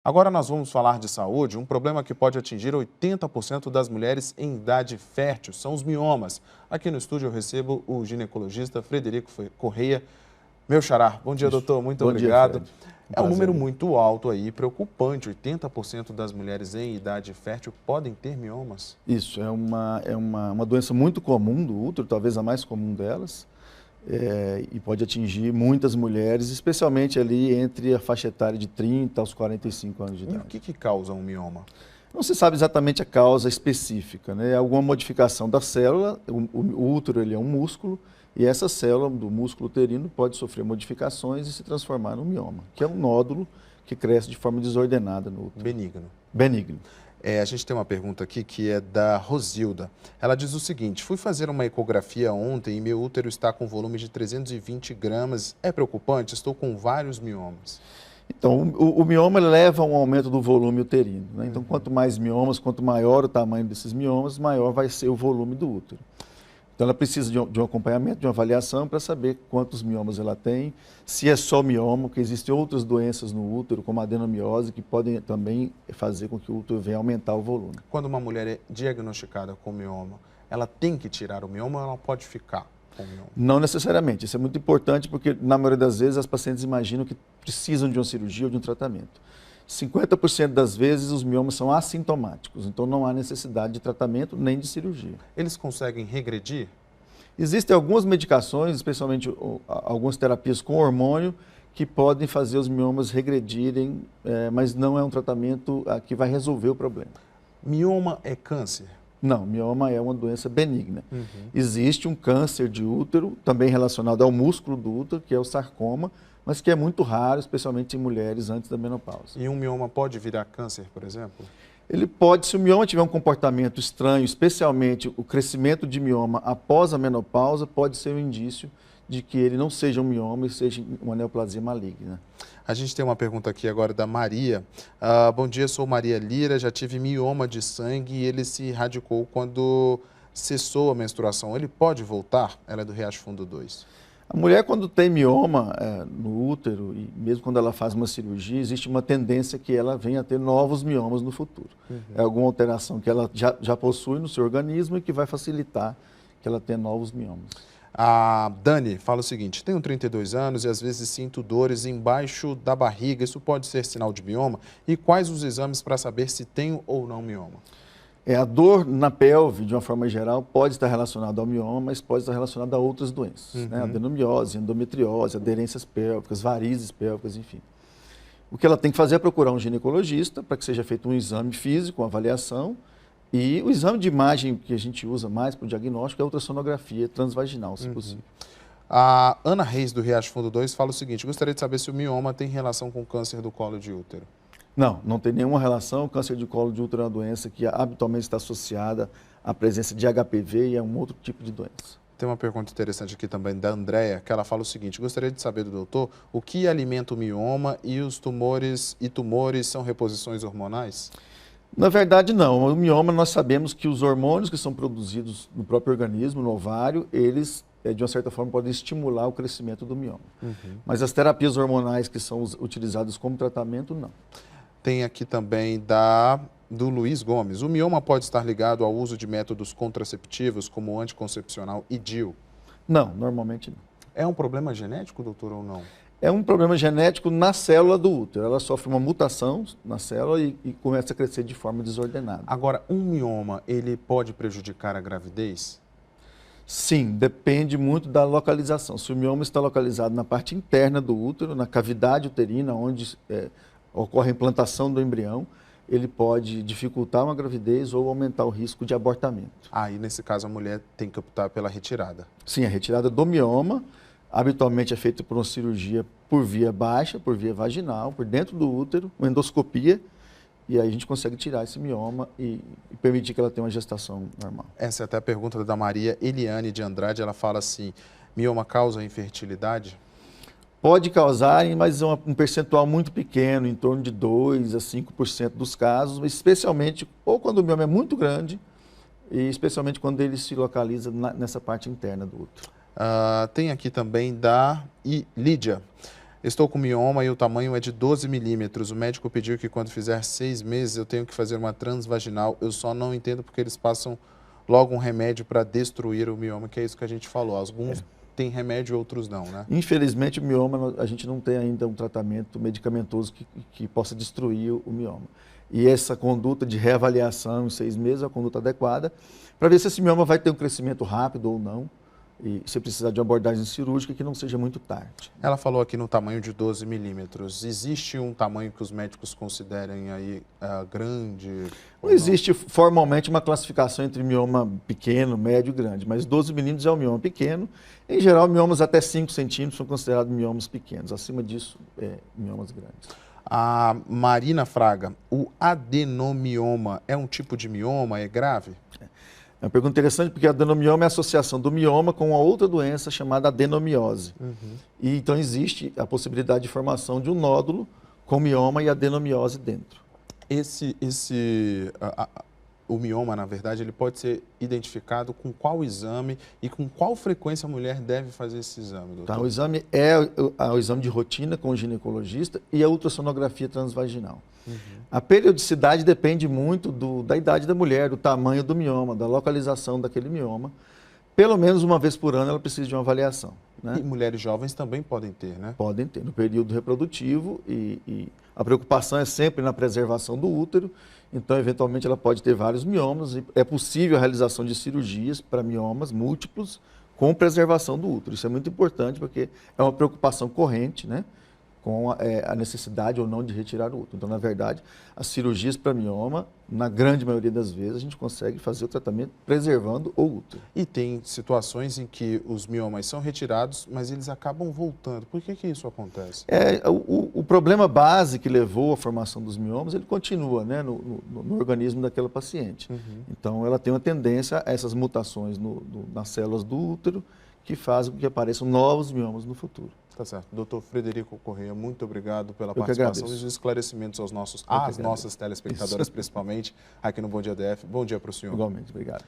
Agora nós vamos falar de saúde. Um problema que pode atingir 80% das mulheres em idade fértil são os miomas. Aqui no estúdio eu recebo o ginecologista Frederico Correia. Meu xará, bom dia, Isso. doutor, muito Bom dia, obrigado. Fred. É um Prazer. número muito alto aí, preocupante. 80% das mulheres em idade fértil podem ter miomas. Isso, é uma doença muito comum do útero, talvez a mais comum delas, e pode atingir muitas mulheres, especialmente ali entre a faixa etária de 30 aos 45 anos de E idade. o que causa um mioma? Não se sabe exatamente a causa específica, né? Alguma modificação da célula, o útero ele é um músculo, e essa célula do músculo uterino pode sofrer modificações e se transformar num mioma, que é um nódulo que cresce de forma desordenada no útero. Benigno. Benigno. A gente tem uma pergunta aqui que é da Rosilda. Ela diz o seguinte: fui fazer uma ecografia ontem e meu útero está com volume de 320 gramas. É preocupante? Estou com vários miomas. Então, o mioma leva a um aumento do volume uterino, né? Então, quanto mais miomas, quanto maior o tamanho desses miomas, maior vai ser o volume do útero. Então, ela precisa de um acompanhamento, de uma avaliação para saber quantos miomas ela tem, se é só mioma, porque existem outras doenças no útero, como a adenomiose, que podem também fazer com que o útero venha aumentar o volume. Quando uma mulher é diagnosticada com mioma, ela tem que tirar o mioma ou ela pode ficar com o mioma? Não necessariamente. Isso é muito importante porque, na maioria das vezes, as pacientes imaginam que precisam de uma cirurgia ou de um tratamento. 50% das vezes os miomas são assintomáticos, então não há necessidade de tratamento nem de cirurgia. Eles conseguem regredir? Existem algumas medicações, especialmente algumas terapias com hormônio, que podem fazer os miomas regredirem, mas não é um tratamento que vai resolver o problema. Mioma é câncer? Não, mioma é uma doença benigna. Existe um câncer de útero, também relacionado ao músculo do útero, que é o sarcoma, mas que é muito raro, especialmente em mulheres antes da menopausa. E um mioma pode virar câncer, por exemplo? Ele pode, se o mioma tiver um comportamento estranho, especialmente o crescimento de mioma após a menopausa, pode ser um indício de que ele não seja um mioma e seja uma neoplasia maligna. A gente tem uma pergunta aqui agora da Maria. Bom dia, sou Maria Lira, já tive mioma de sangue e ele se radicou quando cessou a menstruação. Ele pode voltar? Ela é do Riacho Fundo 2. A mulher, quando tem mioma no útero, e mesmo quando ela faz uma cirurgia, existe uma tendência que ela venha a ter novos miomas no futuro. É alguma alteração que ela já possui no seu organismo e que vai facilitar que ela tenha novos miomas. A Dani fala o seguinte: tenho 32 anos e às vezes sinto dores embaixo da barriga. Isso pode ser sinal de mioma? E quais os exames para saber se tenho ou não mioma? A dor na pelve, de uma forma geral, pode estar relacionada ao mioma, mas pode estar relacionada a outras doenças, né? Adenomiose, endometriose, aderências pélvicas, varizes pélvicas, enfim. O que ela tem que fazer é procurar um ginecologista para que seja feito um exame físico, uma avaliação, e o exame de imagem que a gente usa mais para o diagnóstico é a ultrassonografia transvaginal, se possível. A Ana Reis, do Riacho Fundo 2, fala o seguinte: gostaria de saber se o mioma tem relação com câncer do colo de útero. Não tem nenhuma relação. O câncer de colo de útero é uma doença que habitualmente está associada à presença de HPV e é um outro tipo de doença. Tem uma pergunta interessante aqui também da Andréia, que ela fala o seguinte: gostaria de saber do doutor o que alimenta o mioma e os tumores são reposições hormonais? Na verdade, não. O mioma, nós sabemos que os hormônios que são produzidos no próprio organismo, no ovário, eles, de uma certa forma, podem estimular o crescimento do mioma. Mas as terapias hormonais que são utilizadas como tratamento, não. Tem aqui também do Luiz Gomes. O mioma pode estar ligado ao uso de métodos contraceptivos, como o anticoncepcional e DIU? Não, normalmente não. É um problema genético, doutor, ou não? É um problema genético na célula do útero. Ela sofre uma mutação na célula e começa a crescer de forma desordenada. Agora, um mioma, ele pode prejudicar a gravidez? Sim, depende muito da localização. Se o mioma está localizado na parte interna do útero, na cavidade uterina, onde ocorre a implantação do embrião, ele pode dificultar uma gravidez ou aumentar o risco de abortamento. Aí, nesse caso, a mulher tem que optar pela retirada. Sim, a retirada do mioma habitualmente é feita por uma cirurgia por via baixa, por via vaginal, por dentro do útero, uma endoscopia, e aí a gente consegue tirar esse mioma e permitir que ela tenha uma gestação normal. Essa é até a pergunta da Maria Eliane de Andrade. Ela fala assim: mioma causa infertilidade? Pode causar, mas é um percentual muito pequeno, em torno de 2 a 5% dos casos, especialmente ou quando o mioma é muito grande, e especialmente quando ele se localiza nessa parte interna do útero. Tem aqui também da Lídia. Estou com mioma e o tamanho é de 12 milímetros. O médico pediu que quando fizer 6 meses eu tenho que fazer uma transvaginal. Eu só não entendo porque eles passam logo um remédio para destruir o mioma, que é isso que a gente falou. Alguns têm remédio, outros não, né? Infelizmente, o mioma, a gente não tem ainda um tratamento medicamentoso que possa destruir o mioma. E essa conduta de reavaliação em 6 meses é a conduta adequada para ver se esse mioma vai ter um crescimento rápido ou não. E se precisar de uma abordagem cirúrgica que não seja muito tarde. Ela falou aqui no tamanho de 12 milímetros. Existe um tamanho que os médicos considerem aí grande? Não existe formalmente uma classificação entre mioma pequeno, médio e grande, mas 12 milímetros é um mioma pequeno. Em geral, miomas até 5 centímetros são considerados miomas pequenos. Acima disso, miomas grandes. A Marina Fraga, o adenomioma é um tipo de mioma? É grave? É uma pergunta interessante porque a adenomioma é a associação do mioma com uma outra doença chamada adenomiose. E então existe a possibilidade de formação de um nódulo com mioma e adenomiose dentro. O mioma, na verdade, ele pode ser identificado com qual exame e com qual frequência a mulher deve fazer esse exame, doutor? Tá, o exame é o exame de rotina com o ginecologista e a ultrassonografia transvaginal. A periodicidade depende muito da idade da mulher, do tamanho do mioma, da localização daquele mioma. Pelo menos uma vez por ano ela precisa de uma avaliação. Né? E mulheres jovens também podem ter, né? Podem ter, no período reprodutivo e a preocupação é sempre na preservação do útero, então eventualmente ela pode ter vários miomas e é possível a realização de cirurgias para miomas múltiplos com preservação do útero. Isso é muito importante porque é uma preocupação corrente, né? Com a necessidade ou não de retirar o útero. Então, na verdade, as cirurgias para mioma, na grande maioria das vezes, a gente consegue fazer o tratamento preservando o útero. E tem situações em que os miomas são retirados, mas eles acabam voltando. Por que isso acontece? O problema base que levou à formação dos miomas, ele continua, né, no organismo daquela paciente. Então, ela tem uma tendência a essas mutações nas células do útero que fazem com que apareçam novos miomas no futuro. Tá certo. Doutor Frederico Correia, muito obrigado pela participação e os esclarecimentos às nossas telespectadoras, principalmente aqui no Bom Dia DF. Bom dia para o senhor. Igualmente, obrigado.